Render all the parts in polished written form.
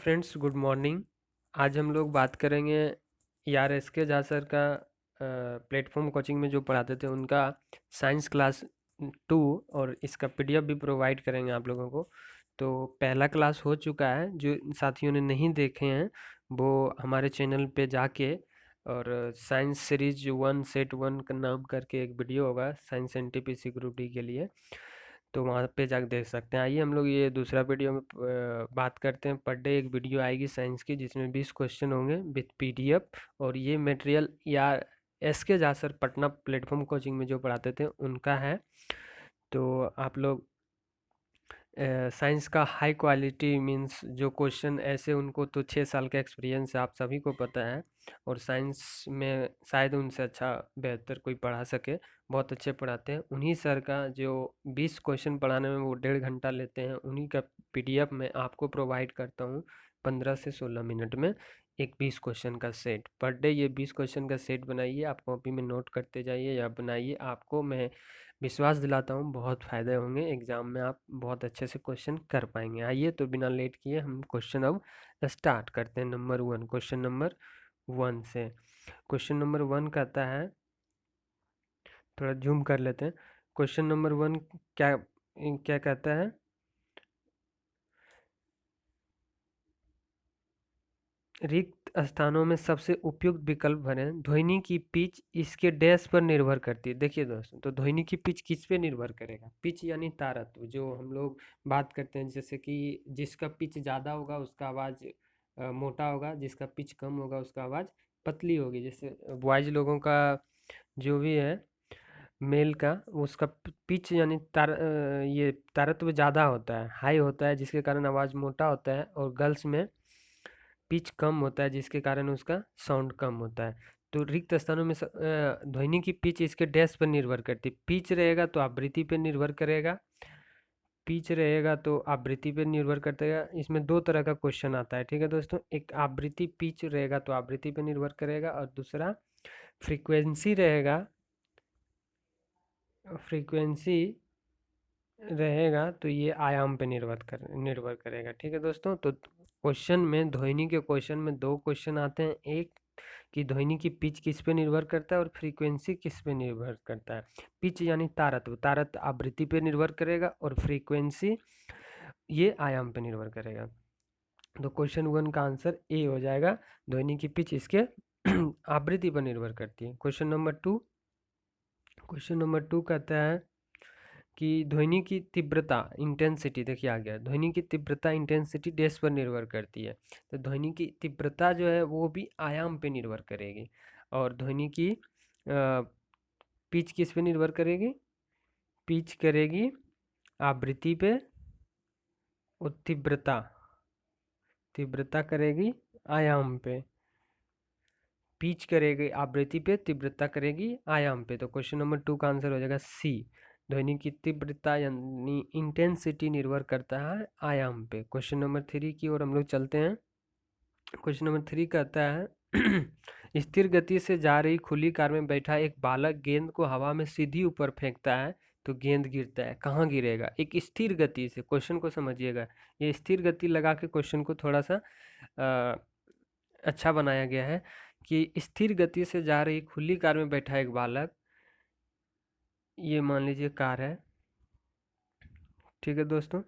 Friends, good morning. आज हम लोग बात करेंगे यार एस के झा सर का प्लेटफॉर्म कोचिंग में जो पढ़ाते थे उनका साइंस क्लास 2 और इसका पीडीएफ भी प्रोवाइड करेंगे आप लोगों को। तो पहला क्लास हो चुका है, जो साथियों ने नहीं देखे हैं वो हमारे चैनल पे जाके और साइंस सीरीज 1 सेट 1 का नाम करके एक वीडियो होगा साइंस एनटीपीसी ग्रुप डी के लिए, तो वहाँ पे जाकर देख सकते हैं। आइए हम लोग ये दूसरा वीडियो में बात करते हैं। पर डे एक वीडियो आएगी साइंस की जिसमें 20 क्वेश्चन होंगे विथ पीडीएफ, और ये मटेरियल या एस के Jha sir Patna platform coaching में जो पढ़ाते थे उनका है। तो आप लोग साइंस का हाई क्वालिटी मींस जो क्वेश्चन ऐसे, उनको तो 6 साल का एक्सपीरियंस है, आप सभी को पता है, और साइंस में शायद उनसे अच्छा बेहतर कोई पढ़ा सके। बहुत अच्छे पढ़ाते हैं। उन्हीं सर का जो 20 क्वेश्चन पढ़ाने में वो 1.5 घंटा लेते हैं, उन्हीं का पीडीएफ मैं आपको प्रोवाइड करता हूँ 15 से 16 मिनट में। एक 20 क्वेश्चन का सेट पर डे, ये 20 क्वेश्चन का सेट बनाइए, आप कॉपी में नोट करते जाइए या बनाइए। आपको मैं विश्वास दिलाता हूँ बहुत फ़ायदे होंगे, एग्ज़ाम में आप बहुत अच्छे से क्वेश्चन कर पाएंगे। आइए तो बिना लेट किए हम क्वेश्चन अब स्टार्ट करते हैं। नंबर 1, क्वेश्चन नंबर 1 से। क्वेश्चन नंबर 1 कहता है, थोड़ा जूम कर लेते हैं। क्वेश्चन नंबर 1 क्या क्या कहता है? रिक्त स्थानों में सबसे उपयुक्त विकल्प भरें। ध्वनि की पिच इसके डैश पर निर्भर करती है। देखिए दोस्तों, तो ध्वनि की पिच किस पे निर्भर करेगा? पिच यानी तारत्व, जो हम लोग बात करते हैं, जैसे कि जिसका पिच ज़्यादा होगा उसका आवाज़ मोटा होगा, जिसका पिच कम होगा उसका आवाज़ पतली होगी। जैसे बॉयज लोगों का जो भी है, मेल का, उसका पिच यानी ये तारत्व ज़्यादा होता है, हाई होता है, जिसके कारण आवाज़ मोटा होता है। और गर्ल्स में पिच कम होता है, जिसके कारण उसका साउंड कम होता है। तो रिक्त स्थानों में ध्वनि की पिच इसके डैश पर निर्भर करती है। पिच रहेगा तो आवृत्ति पर निर्भर करेगा, पिच रहेगा तो आवृत्ति पर निर्भर करता है। इसमें दो तरह का क्वेश्चन आता है, ठीक है दोस्तों। एक आवृत्ति पिच रहेगा तो आवृत्ति पर निर्भर करेगा, और दूसरा फ्रीक्वेंसी रहेगा, फ्रीक्वेंसी रहेगा तो ये आयाम पे निर्भर करेगा, ठीक है दोस्तों। तो क्वेश्चन में, ध्वनि के क्वेश्चन में दो क्वेश्चन आते हैं। एक कि ध्वनि की पिच किस पे निर्भर करता है और फ्रीक्वेंसी किस पे निर्भर करता है। पिच यानी तारत्व, तारत्व आवृत्ति पे निर्भर करेगा, और फ्रीक्वेंसी ये आयाम पे निर्भर करेगा। तो क्वेश्चन 1 का आंसर ए हो जाएगा। ध्वनि की पिच इसके आवृत्ति पर निर्भर करती है। क्वेश्चन नंबर 2, क्वेश्चन नंबर 2 कहता है कि ध्वनि की तीव्रता इंटेंसिटी, देखिए आ गया, ध्वनि की तीव्रता इंटेंसिटी डैश पर निर्भर करती है। तो ध्वनि की तीव्रता जो है वो भी आयाम पे निर्भर करेगी। और ध्वनि की पिच किस पे निर्भर करेगी? पिच करेगी आवृत्ति पे, और तीव्रता, तीव्रता करेगी आयाम पे। पिच करेगी आवृत्ति पे, तीव्रता करेगी आयाम पे। तो क्वेश्चन नंबर 2 का आंसर हो जाएगा सी। ध्वनि की तीव्रता यानी इंटेंसिटी निर्भर करता है आयाम पे। क्वेश्चन नंबर 3 की ओर हम लोग चलते हैं। क्वेश्चन नंबर 3 कहता है स्थिर गति से जा रही खुली कार में बैठा एक बालक गेंद को हवा में सीधी ऊपर फेंकता है, तो गेंद गिरता है, कहाँ गिरेगा? एक स्थिर गति से, क्वेश्चन को समझिएगा, ये स्थिर गति लगा के क्वेश्चन को थोड़ा सा अच्छा बनाया गया है कि स्थिर गति से जा रही खुली कार में बैठा एक बालक, ये मान लीजिए कार है, ठीक है दोस्तों,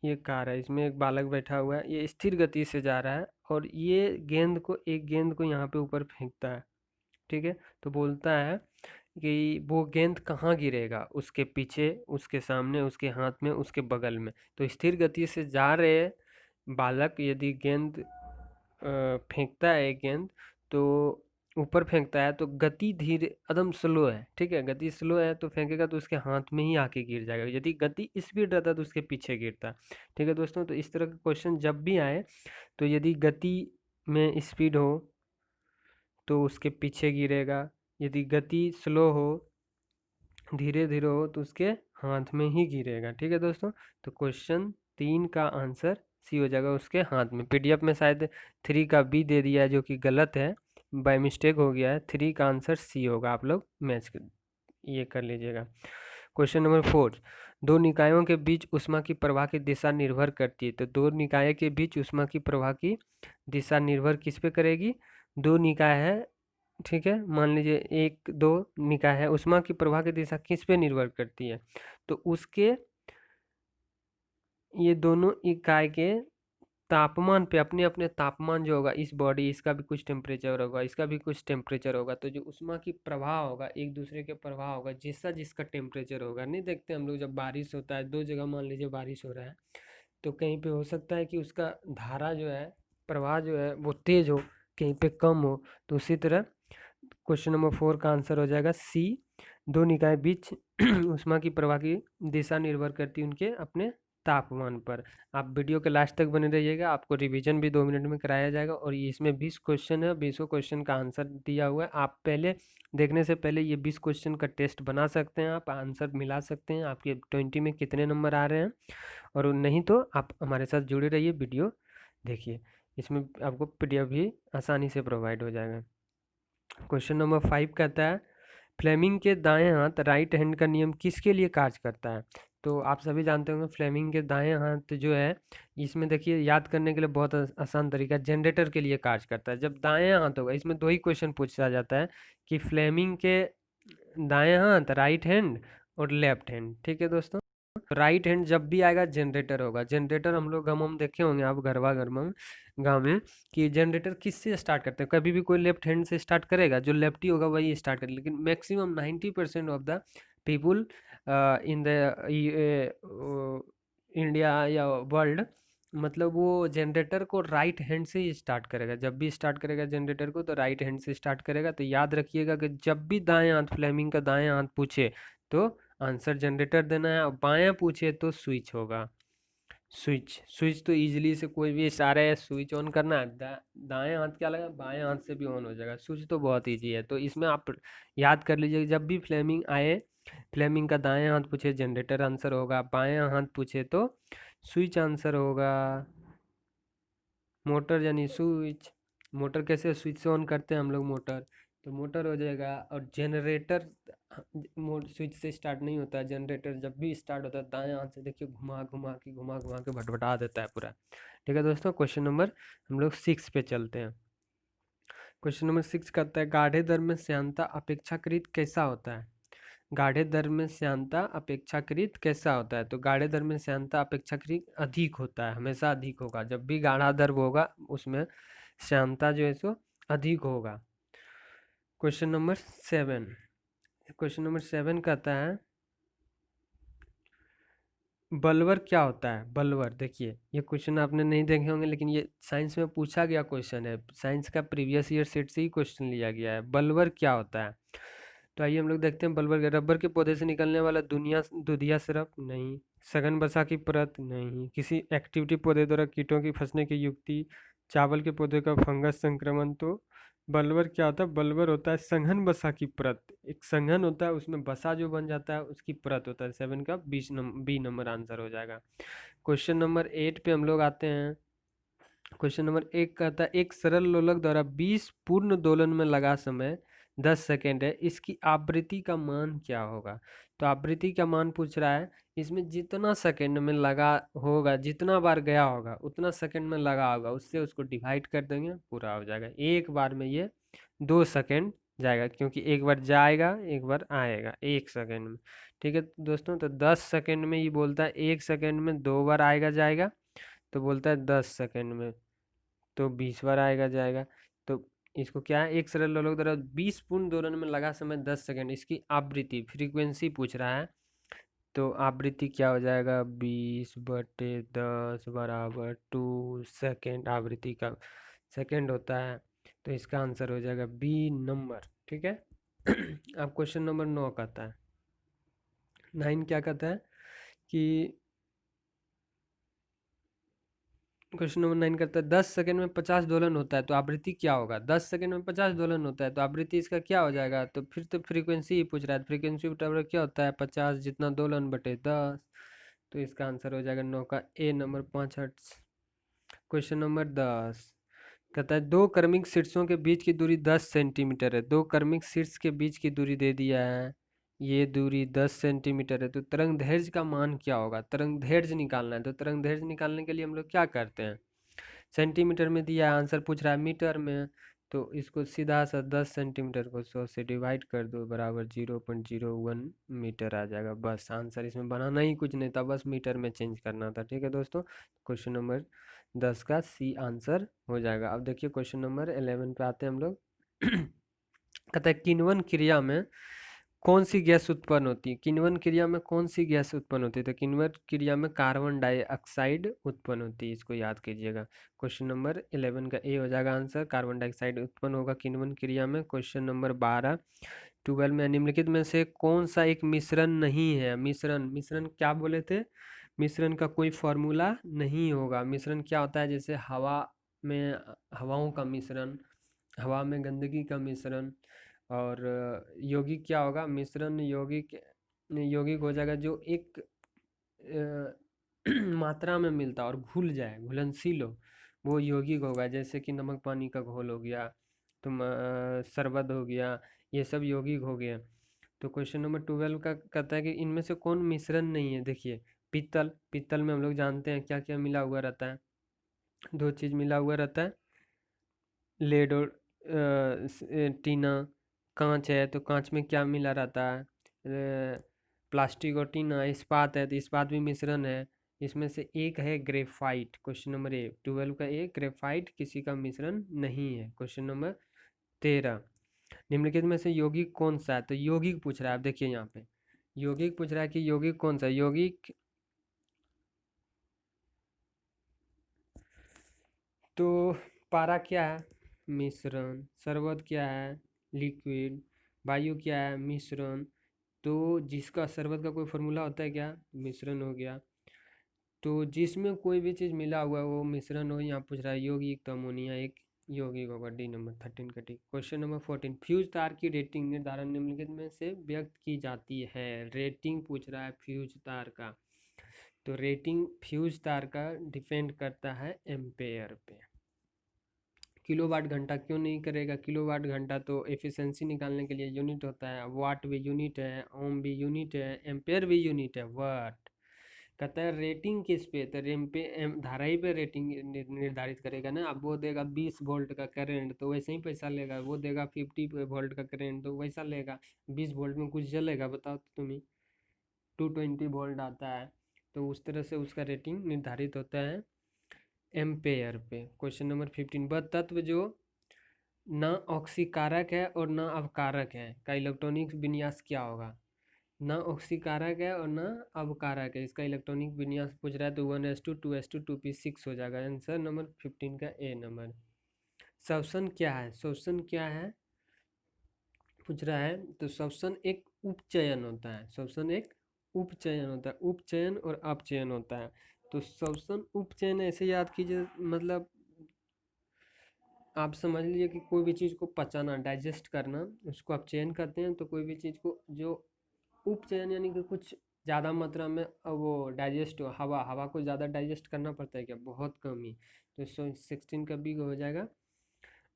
ये कार है, इसमें एक बालक बैठा हुआ है, ये स्थिर गति से जा रहा है, और ये एक गेंद को यहाँ पे ऊपर फेंकता है, ठीक है। तो बोलता है कि वो गेंद कहाँ गिरेगा? उसके पीछे, उसके सामने, उसके हाथ में, उसके बगल में। तो स्थिर गति से जा रहे बालक यदि गेंद फेंकता है एक गेंद, तो ऊपर फेंकता है, तो गति धीरे एकदम स्लो है, ठीक है, गति स्लो है, तो फेंकेगा तो उसके हाथ में ही आके गिर जाएगा। यदि गति स्पीड रहता तो उसके पीछे गिरता, ठीक है दोस्तों। तो इस तरह का क्वेश्चन जब भी आए, तो यदि गति में स्पीड हो तो उसके पीछे गिरेगा, यदि गति स्लो हो, धीरे धीरे हो, तो उसके हाथ में ही गिरेगा, ठीक है दोस्तों। तो क्वेश्चन 3 का आंसर सी हो जाएगा, उसके हाथ में। पीडीएफ में शायद 3 का बी दे दिया है, जो कि गलत है, बाय मिस्टेक हो गया है। 3 का आंसर सी होगा, आप लोग मैच ये कर लीजिएगा। क्वेश्चन नंबर 4, दो निकायों के बीच ऊष्मा की प्रवाह की दिशा निर्भर करती है। तो दो निकाय के बीच ऊष्मा की प्रवाह की दिशा निर्भर किस पे करेगी? दो निकाय है, ठीक है, मान लीजिए एक दो निकाय है, ऊष्मा की प्रवाह की दिशा किस पे निर्भर करती है? तो उसके ये दोनों इकाई के तापमान पे, अपने अपने तापमान जो होगा, इस बॉडी इसका भी कुछ टेम्परेचर होगा, इसका भी कुछ टेम्परेचर होगा, तो जो उष्मा की प्रवाह होगा, एक दूसरे के प्रवाह होगा, जिसका जिसका टेम्परेचर होगा। नहीं देखते हम लोग जब बारिश होता है, दो जगह मान लीजिए बारिश हो रहा है, तो कहीं पे हो सकता है कि उसका धारा जो है, प्रवाह जो है वो तेज हो, कहीं पे कम हो। तो उसी तरह क्वेश्चन नंबर 4 का आंसर हो जाएगा सी। दो निकाय बीच ऊष्मा की प्रवाह की दिशा निर्भर करती है उनके अपने तापमान पर। आप वीडियो के लास्ट तक बने रहिएगा, आपको रिवीजन भी 2 मिनट में कराया जाएगा। और ये इसमें 20 क्वेश्चन है, 20 क्वेश्चन का आंसर दिया हुआ है। आप पहले देखने से पहले ये 20 क्वेश्चन का टेस्ट बना सकते हैं, आप आंसर मिला सकते हैं, आपके 20 में कितने नंबर आ रहे हैं। और नहीं तो आप हमारे साथ जुड़े रहिए, वीडियो देखिए, इसमें आपको पीडीएफ भी आसानी से प्रोवाइड हो जाएगा। क्वेश्चन नंबर 5 कहता है, फ्लेमिंग के दाएं हाथ राइट हैंड का नियम किसके लिए कार्य करता है? तो आप सभी जानते होंगे फ्लेमिंग के दाएं हाथ जो है, इसमें देखिए याद करने के लिए बहुत आसान तरीका, जनरेटर के लिए कार्य करता है। जब दाएं हाथ होगा, इसमें दो ही क्वेश्चन पूछा जाता है कि फ्लेमिंग के दाएं हाथ, राइट हैंड और लेफ्ट हैंड, ठीक है दोस्तों। राइट हैंड जब भी आएगा जनरेटर होगा। जनरेटर हम लोग हम देखे होंगे, आप घरवा घर में गाँव में, कि जनरेटर किससे स्टार्ट करते हैं? कभी भी कोई लेफ्ट हैंड से स्टार्ट करेगा, जो लेफ्टी होगा वही स्टार्ट करेगा। लेकिन maximum 90% of the people in the India या वर्ल्ड, मतलब वो जनरेटर को राइट हैंड से ही स्टार्ट करेगा। जब भी स्टार्ट करेगा जनरेटर को, तो राइट हैंड से स्टार्ट करेगा। तो याद रखिएगा कि जब भी दाएं हाथ, फ्लेमिंग का दाएं हाथ पूछे तो आंसर जनरेटर देना है, और बायां पूछे तो स्विच होगा। स्विच, स्विच तो इजीली से कोई भी इशारा है, स्विच ऑन करना है, दाएं हाथ क्या लगा, बाएं हाथ से भी ऑन हो जाएगा। स्विच तो बहुत इजी है। तो इसमें आप याद कर लीजिए, जब भी फ्लेमिंग आए, फ्लेमिंग का दाएं हाथ पूछे जनरेटर आंसर होगा, बाएं हाथ पूछे तो स्विच आंसर होगा। मोटर यानी स्विच, मोटर कैसे स्विच से ऑन करते हैं हम लोग मोटर, तो मोटर हो जाएगा। और जनरेटर स्विच से स्टार्ट नहीं होता है, जनरेटर जब भी स्टार्ट होता है दाएं हाथ से, देखिए घुमा घुमा के भटभटा देता है पूरा। ठीक है दोस्तों, क्वेश्चन नंबर हम लोग 6 पे चलते हैं। क्वेश्चन नंबर 6 कहता है, गाढ़े दर में श्यानता अपेक्षाकृत कैसा होता है? गाढ़े दर में श्यानता अपेक्षाकृत कैसा होता है? तो गाढ़े दर में श्यानता अपेक्षाकृत अधिक होता है, हमेशा अधिक होगा। जब भी गाढ़ा दर होगा उसमें श्यानता जो है सो अधिक होगा। क्वेश्चन नंबर 7, क्वेश्चन नंबर 7 कहता है, बल्वर क्या होता है? बल्वर, देखिए ये क्वेश्चन आपने नहीं देखे होंगे, लेकिन ये साइंस में पूछा गया क्वेश्चन है, साइंस का प्रीवियस ईयर सेट से ही क्वेश्चन लिया गया है। बल्वर क्या होता है? तो आइए हम लोग देखते हैं। बल्बर के रबर के पौधे से निकलने वाला दुनिया दूधिया सिरप नहीं, सघन बसा की परत नहीं, किसी एक्टिविटी पौधे द्वारा कीटों की फंसने की युक्ति, चावल के पौधे का फंगस संक्रमण। तो बल्बर क्या होता है? बल्बर होता है सघन बसा की परत। एक संघन होता है, उसमें बसा जो बन जाता है उसकी परत होता है। 7 का बी नंबर आंसर हो जाएगा। क्वेश्चन नंबर 8 पे हम लोग आते हैं। क्वेश्चन नंबर 1 कहता है, एक सरल लोलक द्वारा 20 पूर्ण दोलन में लगा समय 10 सेकेंड है, इसकी आवृत्ति का मान क्या होगा? तो आवृत्ति का मान पूछ रहा है, इसमें जितना सेकेंड में लगा होगा, जितना बार गया होगा उतना सेकेंड में लगा होगा, उससे उसको डिवाइड कर देंगे, पूरा हो जाएगा। एक बार में ये 2 सेकेंड जाएगा, क्योंकि एक बार जाएगा एक बार आएगा 1 सेकेंड में। ठीक है दोस्तों, तो 10 सेकेंड में ये बोलता है 1 सेकेंड में 2 बार आएगा जाएगा, तो बोलता है 10 सेकेंड में तो 20 बार आएगा जाएगा। तो इसको क्या है, एक सरल लोलक द्वारा 20 पूर्ण दोलन में लगा समय 10 सेकेंड, इसकी आवृत्ति फ्रीक्वेंसी पूछ रहा है। तो आवृत्ति क्या हो जाएगा, 20/10 बराबर 2 सेकेंड, आवृत्ति का सेकेंड होता है। तो इसका आंसर हो जाएगा बी नंबर। ठीक है। अब क्वेश्चन नंबर 9 कहता है, 9 क्या कहता है कि, क्वेश्चन नंबर 9 करता है, 10 सेकंड में 50 दोलन होता है, तो आवृत्ति क्या होगा? 10 सेकंड में 50 दोलन होता है, तो आवृत्ति इसका क्या हो जाएगा? तो फिर तो फ्रीक्वेंसी ही पूछ रहा है, फ्रीक्वेंसी बराबर क्या होता है, 50 जितना दोलन बटे 10। तो इसका आंसर हो जाएगा 9 का ए नंबर, 5 हर्ट्ज। क्वेश्चन नंबर 10 कहता है, दो क्रमिक शीर्षों के बीच की दूरी 10 सेंटीमीटर है। दो क्रमिक शीर्ष के बीच की दूरी दे दिया है ये दूरी 10 सेंटीमीटर है, तो तरंग दैर्ध्य का मान क्या होगा? तरंग दैर्ध्य निकालना है, तो तरंग दैर्ध्य निकालने के लिए हम लोग क्या करते हैं? सेंटीमीटर में दिया है, आंसर पूछ रहा है मीटर में, तो इसको सीधा सा 10 सेंटीमीटर को 100 से डिवाइड कर दो, बराबर 0.01 मीटर आ जाएगा। बस आंसर, इसमें बनाना ही कुछ नहीं था, बस मीटर में चेंज करना था। ठीक है दोस्तों, क्वेश्चन नंबर 10 का सी आंसर हो जाएगा। अब देखिए क्वेश्चन नंबर 11 पे आते हैं हम लोग। कहता है किण्वन क्रिया में कौन सी गैस उत्पन्न होती है? किण्वन क्रिया में कौन सी गैस उत्पन्न होती है? तो किण्वन क्रिया में कार्बन डाइऑक्साइड उत्पन्न होती है, इसको याद कीजिएगा। क्वेश्चन नंबर 11 का ए हो जाएगा आंसर, कार्बन डाइऑक्साइड उत्पन्न होगा किण्वन क्रिया में। क्वेश्चन नंबर 12, 12 में निम्नलिखित में से कौन सा एक मिश्रण नहीं है? मिश्रण, मिश्रण क्या बोले थे? मिश्रण का कोई फॉर्मूला नहीं होगा। मिश्रण क्या होता है? जैसे हवा में हवाओं का मिश्रण, हवा में गंदगी का मिश्रण, और यौगिक क्या होगा? मिश्रण यौगिक, यौगिक हो जाएगा जो एक मात्रा में मिलता और घुल जाए, घुलनशील हो, वो यौगिक होगा। जैसे कि नमक पानी का घोल हो गया, तुम शरबत हो गया, ये सब यौगिक हो गया। तो क्वेश्चन नंबर 12 का कहता है कि इनमें से कौन मिश्रण नहीं है? देखिए पीतल, पीतल में हम लोग जानते हैं क्या क्या मिला हुआ रहता है, दो चीज़ मिला हुआ रहता है, लेड और टीना। कांच है तो कांच में क्या मिला रहता है? प्लास्टिक और टीना। इस्पात है तो इस्पात भी मिश्रण है। इसमें से एक है ग्रेफाइट। क्वेश्चन नंबर 12 का एक ग्रेफाइट किसी का मिश्रण नहीं है। क्वेश्चन नंबर 13, निम्नलिखित में से यौगिक कौन सा है? तो यौगिक पूछ रहा है। आप देखिए यहाँ पे यौगिक पूछ रहा है कि यौगिक कौन सा है? यौगिक तो पारा क्या है? मिश्रण। शरबत क्या है? लिक्विड। वायु क्या है? मिश्रण। तो जिसका शरबत का कोई फॉर्मूला होता है क्या? मिश्रण हो गया। तो जिसमें कोई भी चीज़ मिला हुआ है वो मिश्रण हो। यहाँ पूछ रहा है यौगिक, तो अमोनिया एक यौगिक होगा। डी नंबर 13 का टिक। क्वेश्चन नंबर 14, फ्यूज तार की रेटिंग निर्धारण निम्नलिखित में से व्यक्त की जाती है। रेटिंग पूछ रहा है फ्यूज तार का, तो रेटिंग फ्यूज तार का डिपेंड करता है एम्पेयर पे। किलोवाट घंटा क्यों नहीं करेगा? किलोवाट घंटा तो एफिशिएंसी निकालने के लिए यूनिट होता है। वाट भी यूनिट है, ओम भी यूनिट है, एम्पेयर भी यूनिट है। वाट कहता है रेटिंग किस पे? तो धारा ही पे रेटिंग निर्धारित करेगा ना। अब वो देगा 20 वोल्ट का करंट तो वैसे ही पैसा लेगा, वो देगा 50 वोल्ट का करंट तो वैसा लेगा। 20 वोल्ट में कुछ जलेगा? बताओ तो तुम ही। 220 वोल्ट आता है, तो उस तरह से उसका रेटिंग निर्धारित होता है एम्पेयर पे। क्वेश्चन नंबर 15, वह तत्व जो न ऑक्सीकारक है और न अवकारक है का इलेक्ट्रॉनिक विन्यास क्या होगा? न ऑक्सीकारक है और न अवकारक है, इसका इलेक्ट्रॉनिक विन्यास पूछ रहा है, तो 1s2 2s2 2p6 हो जाएगा। आंसर नंबर 15 का ए नंबर। श्वसन क्या है? श्वसन क्या है पूछ रहा है, तो श्वसन एक उपचयन होता है। श्वसन एक उपचयन होता है। उपचयन और अपचयन होता है। तो श्वसन उपचयन ऐसे याद कीजिए, मतलब आप समझ लीजिए कि कोई भी चीज़ को पचाना, डाइजेस्ट करना, उसको अपचयन कहते हैं। तो कोई भी चीज़ को जो उपचयन यानी कि कुछ ज़्यादा मात्रा में वो डाइजेस्ट हो, हवा, हवा को ज़्यादा डाइजेस्ट करना पड़ता है क्या? बहुत कम ही। तो 16 का बी हो जाएगा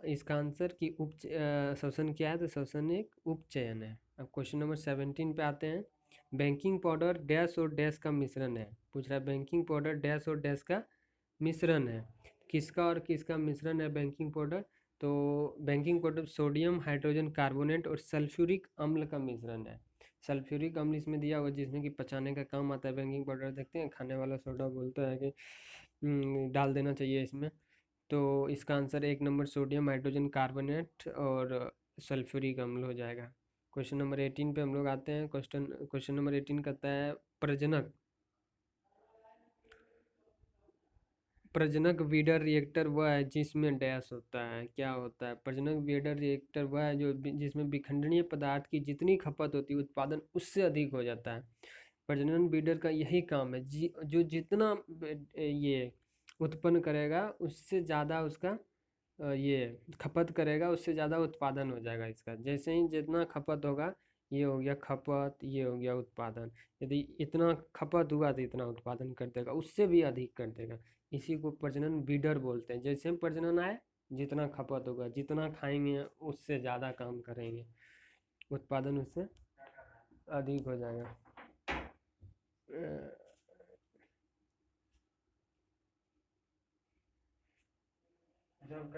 इसका आंसर कि श्वसन क्या है? तो श्वसन एक उपचयन है। अब क्वेश्चन नंबर 17 पे आते हैं। बेकिंग पाउडर डैश और डैश का मिश्रण है। पूछ रहा है बेकिंग पाउडर डैश और डैश का मिश्रण है। किसका और किसका मिश्रण है बेकिंग पाउडर? तो baking powder sodium hydrogen carbonate और सल्फ्यूरिक अम्ल का मिश्रण है। सल्फ्यूरिक अम्ल इसमें दिया हुआ जिसमें कि पचाने का काम आता है। बेकिंग पाउडर देखते हैं खाने वाला सोडा बोलता है कि डाल देना चाहिए इसमें। तो इसका आंसर एक नंबर सोडियम हाइड्रोजन कार्बोनेट और सल्फ्यूरिक अम्ल हो जाएगा। क्वेश्चन नंबर 18 पे हम लोग आते हैं। क्वेश्चन नंबर 18 कहता है प्रजनक, प्रजनक वीडर रिएक्टर वह है जिसमें डैश होता है। क्या होता है? प्रजनक वीडर रिएक्टर वह है जो जिसमें विखंडनीय पदार्थ की जितनी खपत होती है उत्पादन उससे अधिक हो जाता है। प्रजनन बीडर का यही काम है, जो जितना ये उत्पन्न करेगा उससे ज़्यादा उसका ये खपत करेगा, उससे ज़्यादा उत्पादन हो जाएगा इसका। जैसे ही जितना खपत होगा, ये हो गया खपत, ये हो गया उत्पादन। यदि इतना खपत हुआ तो इतना उत्पादन कर देगा, उससे भी अधिक कर देगा। इसी को प्रजनन बीडर बोलते हैं। जैसे हम प्रजनन आए, जितना खपत होगा, जितना खाएंगे उससे ज़्यादा काम करेंगे, उत्पादन उससे अधिक हो जाएगा। जब